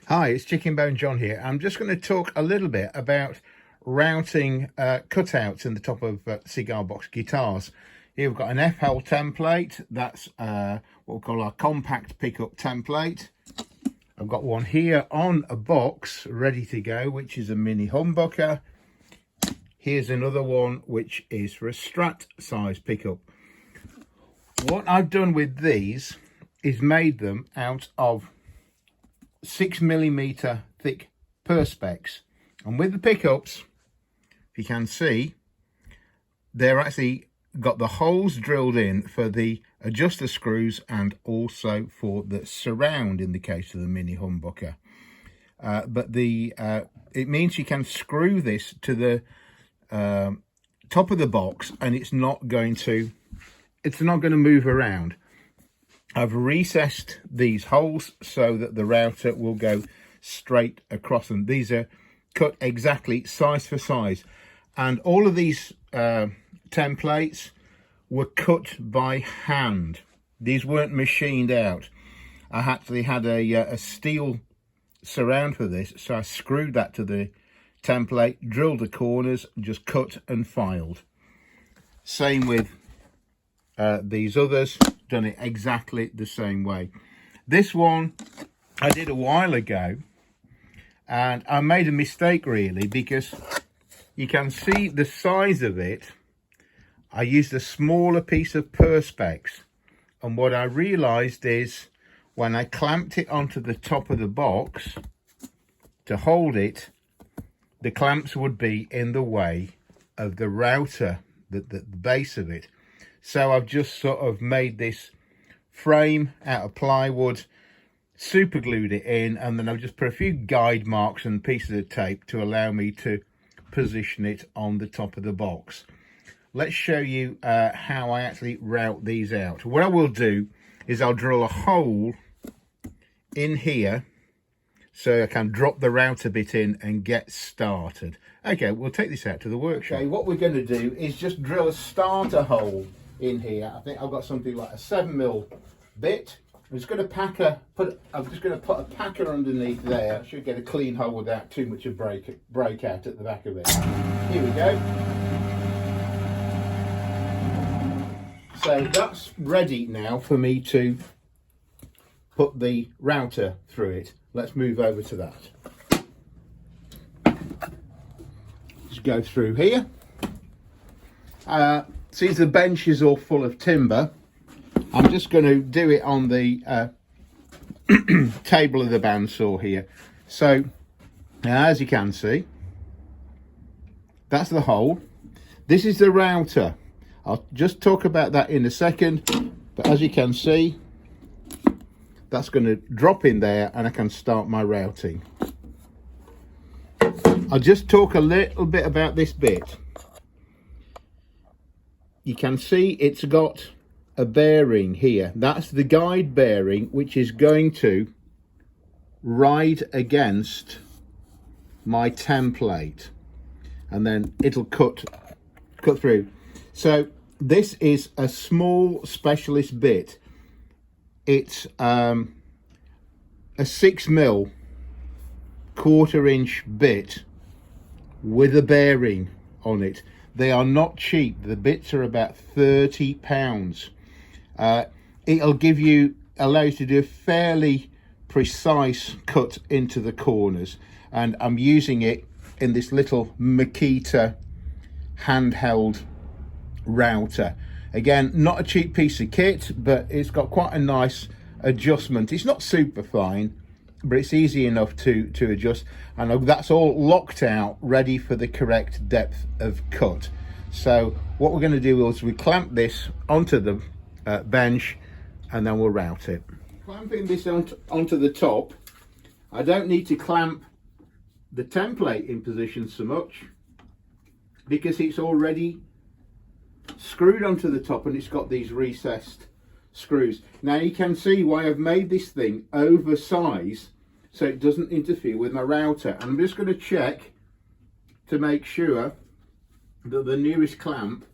Hi, it's ChickenboneJohn here. I'm just going to talk a little bit about routing cutouts in the top of cigar box guitars. Here we've got an F-hole template. That's what we call our compact pickup template. I've got one here on a box ready to go, which is a mini humbucker. Here's another one which is for a Strat size pickup. What I've done with these is made them out of 6mm thick perspex, and with the pickups, if you can see, they're actually got the holes drilled in for the adjuster screws and also for the surround in the case of the mini humbucker. But it means you can screw this to the top of the box and it's not going to move around. I've recessed these holes so that the router will go straight across them. These are cut exactly size for size, and all of these templates were cut by hand. These weren't machined out. I actually had a steel surround for this, so I screwed that to the template, drilled the corners, just cut and filed. Same with these others, done it exactly the same way. This one I did a while ago, and I made a mistake really, because you can see the size of it. I used a smaller piece of perspex, and what I realized is when I clamped it onto the top of the box to hold it, the clamps would be in the way of the router, the base of it. So I've just sort of made this frame out of plywood, super glued it in, and then I've just put a few guide marks and pieces of tape to allow me to position it on the top of the box. Let's show you how I actually route these out. What I will do is I'll drill a hole in here so I can drop the router bit in and get started. Okay, we'll take this out to the workshop. Okay, what we're going to do is just drill a starter hole in here. I think I've got something like a 7mm bit. I'm just going to put a packer underneath there. I should get a clean hole without too much of breakout at the back of it. Here we go. So that's ready now for me to put the router through it. Let's move over to that. Just go through here. See, the bench is all full of timber. I'm just going to do it on the table of the bandsaw here. So, as you can see, that's the hole. This is the router. I'll just talk about that in a second. But as you can see, that's going to drop in there and I can start my routing. I'll just talk a little bit about this bit. You can see it's got a bearing here. That's the guide bearing, which is going to ride against my template, and then it'll cut through. So this is a small specialist bit. It's a 6mm 1/4 inch bit with a bearing on it. They are not cheap. The bits are about £30. It'll allow you to do a fairly precise cut into the corners, and I'm using it in this little Makita handheld router. Again, not a cheap piece of kit, but it's got quite a nice adjustment. It's not super fine, but it's easy enough to adjust, and that's all locked out, ready for the correct depth of cut. So what we're going to do is we clamp this onto the bench, and then we'll route it. Clamping this onto the top, I don't need to clamp the template in position so much, because it's already screwed onto the top and it's got these recessed screws. Now you can see why I've made this thing oversized, so it doesn't interfere with my router. And I'm just going to check to make sure that the nearest clamp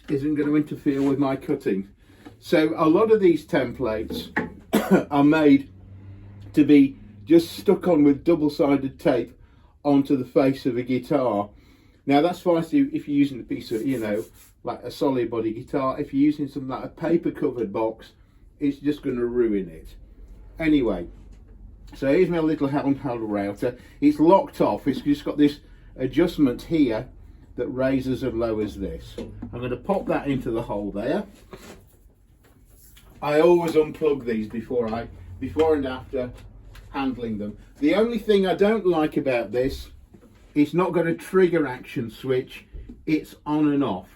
isn't going to interfere with my cutting. So a lot of these templates are made to be just stuck on with double-sided tape onto the face of a guitar. Now that's fine if you're using a piece of, you know, like a solid body guitar. If you're using something like a paper covered box, it's just going to ruin it. Anyway, so here's my little handheld router. It's locked off. It's just got this adjustment here that raises and lowers this. I'm going to pop that into the hole there. I always unplug these before and after handling them. The only thing I don't like about this, it's not got a trigger action switch. It's on and off.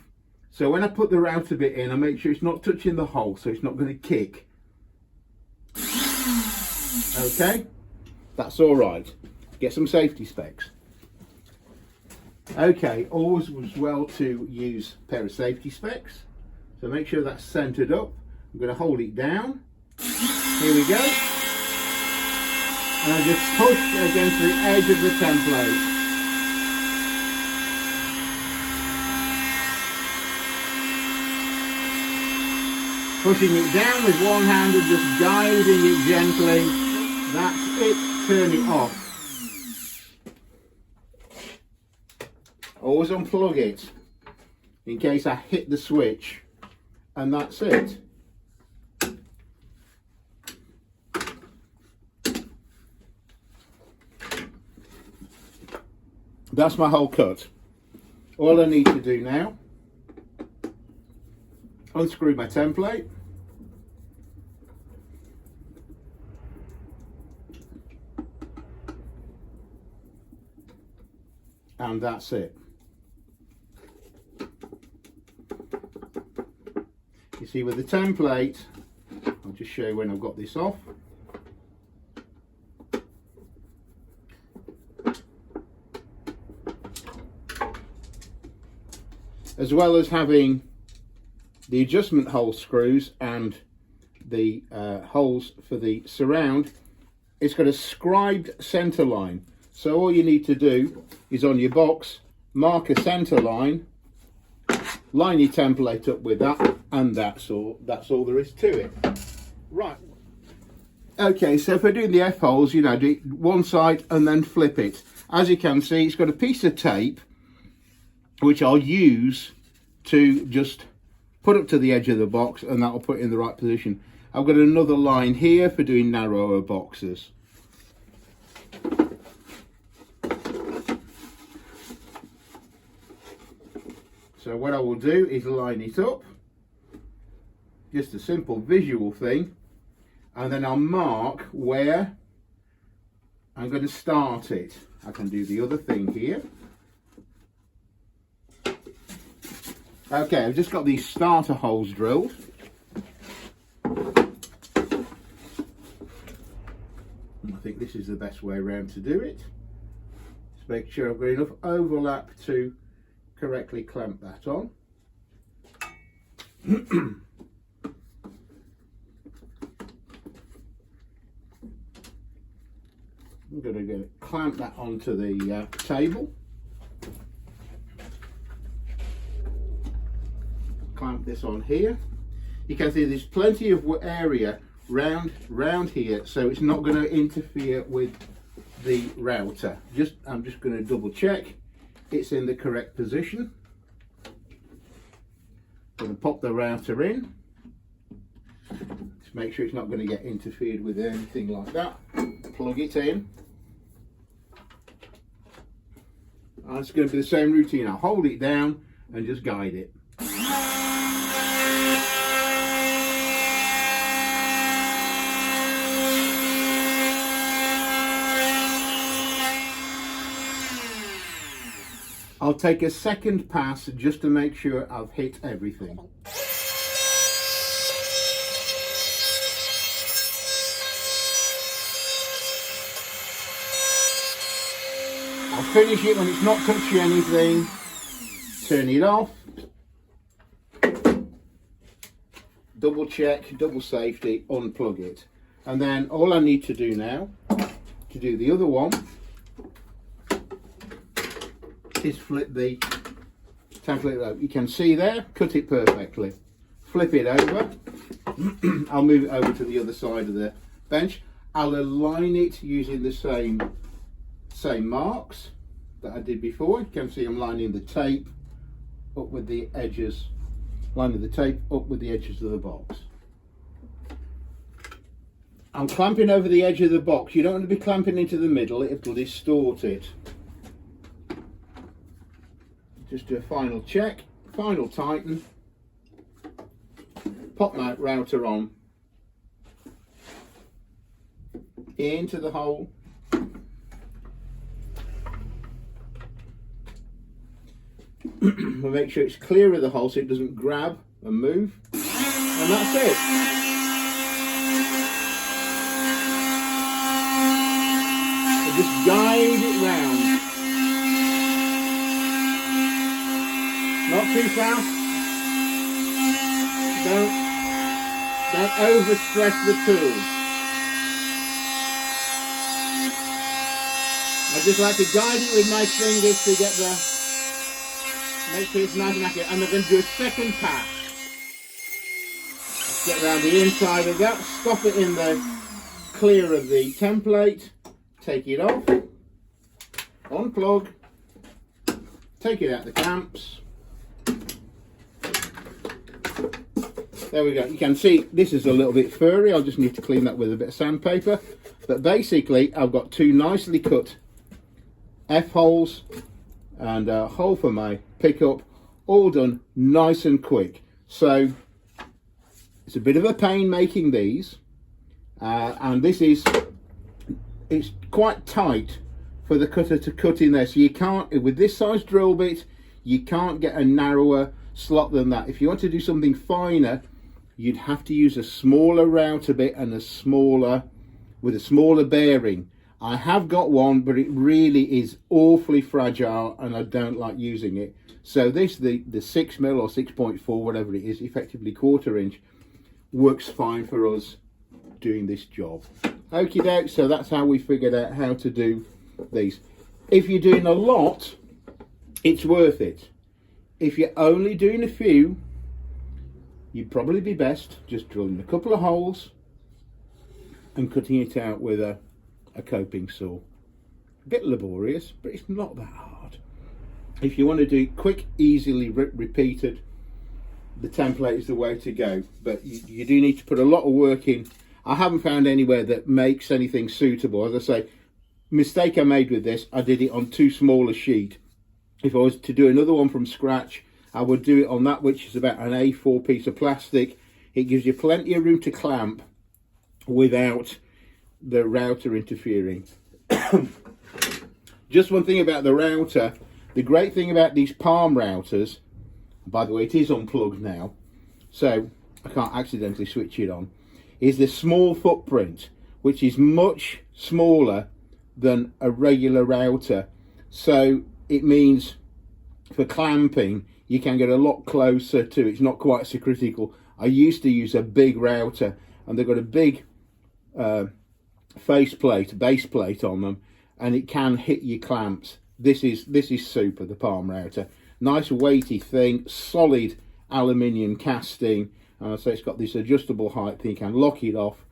So when I put the router bit in, I make sure it's not touching the hole, so it's not going to kick. Okay, that's all right. Get some safety specs. Okay, always was well to use a pair of safety specs. So make sure that's centered up. I'm going to hold it down. Here we go. And I just push against the edge of the template. Pushing it down with one hand and just guiding it gently. That's it. Turn it off. Always unplug it in case I hit the switch, and that's it. That's my whole cut. All I need to do now, unscrew my template, and that's it. You see, with the template, I'll just show you when I've got this off. As well as having the adjustment hole screws and the holes for the surround, it's got a scribed center line. So all you need to do is on your box, mark a center line, line your template up with that, and that's all there is to it. Right. Okay, so if we're doing the F-holes, you know, do one side and then flip it. As you can see, it's got a piece of tape which I'll use to just put up to the edge of the box, and that'll put it in the right position. I've got another line here for doing narrower boxes. So what I will do is line it up, just a simple visual thing, and then I'll mark where I'm going to start it. I can do the other thing here. Okay, I've just got these starter holes drilled. I think this is the best way around to do it. Just make sure I've got enough overlap to correctly clamp that on. I'm going to clamp that onto the table. Clamp this on here. You can see there's plenty of area round here, so it's not going to interfere with the router. I'm just going to double check it's in the correct position. Going to pop the router in. Just make sure it's not going to get interfered with anything like that. Plug it in. And it's going to be the same routine. I'll hold it down and just guide it. I'll take a second pass just to make sure I've hit everything. I'll finish it when it's not touching anything, turn it off, double check, double safety, unplug it. And then all I need to do now, to do the other one, is flip the template over. You can see there, cut it perfectly. Flip it over. I'll move it over to the other side of the bench. I'll align it using the same marks that I did before. You can see I'm lining the tape up with the edges, of the box. I'm clamping over the edge of the box. You don't want to be clamping into the middle, it'll distort it. Just do a final check, final tighten, pop my router on into the hole. We'll make sure it's clear of the hole so it doesn't grab and move, and that's it. So just guide it round, not too fast. Don't overstress the tool. I just like to guide it with my fingers to get make sure it's nice and accurate. And I'm going to do a second pass. Get around the inside of that, stop it in the clear of the template, take it off, unplug, take it out the clamps. There we go. You can see this is a little bit furry. I'll just need to clean that with a bit of sandpaper. But basically, I've got two nicely cut F-holes and a hole for my pickup, all done nice and quick. So it's a bit of a pain making these, and it's quite tight for the cutter to cut in there. So you can't, with this size drill bit, you can't get a narrower slot than that. If you want to do something finer, you'd have to use a smaller router bit and with a smaller bearing. I have got one, but it really is awfully fragile and I don't like using it. So this, the 6mm or 6.4, whatever it is, effectively 1/4 inch, works fine for us doing this job. Okie doke, so that's how we figured out how to do these. If you're doing a lot, it's worth it. If you're only doing a few, you'd probably be best just drilling a couple of holes and cutting it out with a coping saw. A bit laborious, but it's not that hard. If you want to do it quick, easily repeated, the template is the way to go. But you do need to put a lot of work in. I haven't found anywhere that makes anything suitable. As I say, mistake I made with this, I did it on too small a sheet. If I was to do another one from scratch, I would do it on that, which is about an A4 piece of plastic. It gives you plenty of room to clamp without the router interfering. Just one thing about the router, the great thing about these palm routers, by the way, it is unplugged now, so I can't accidentally switch it on, is the small footprint, which is much smaller than a regular router. So it means for clamping, you can get a lot closer to it. It's not quite so critical. I used to use a big router, and they've got a big base plate on them, and it can hit your clamps. This is super, the palm router. Nice weighty thing, solid aluminium casting, and so it's got this adjustable height thing. You can lock it off,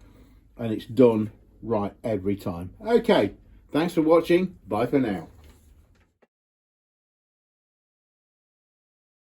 and it's done right every time. Okay, thanks for watching. Bye for now.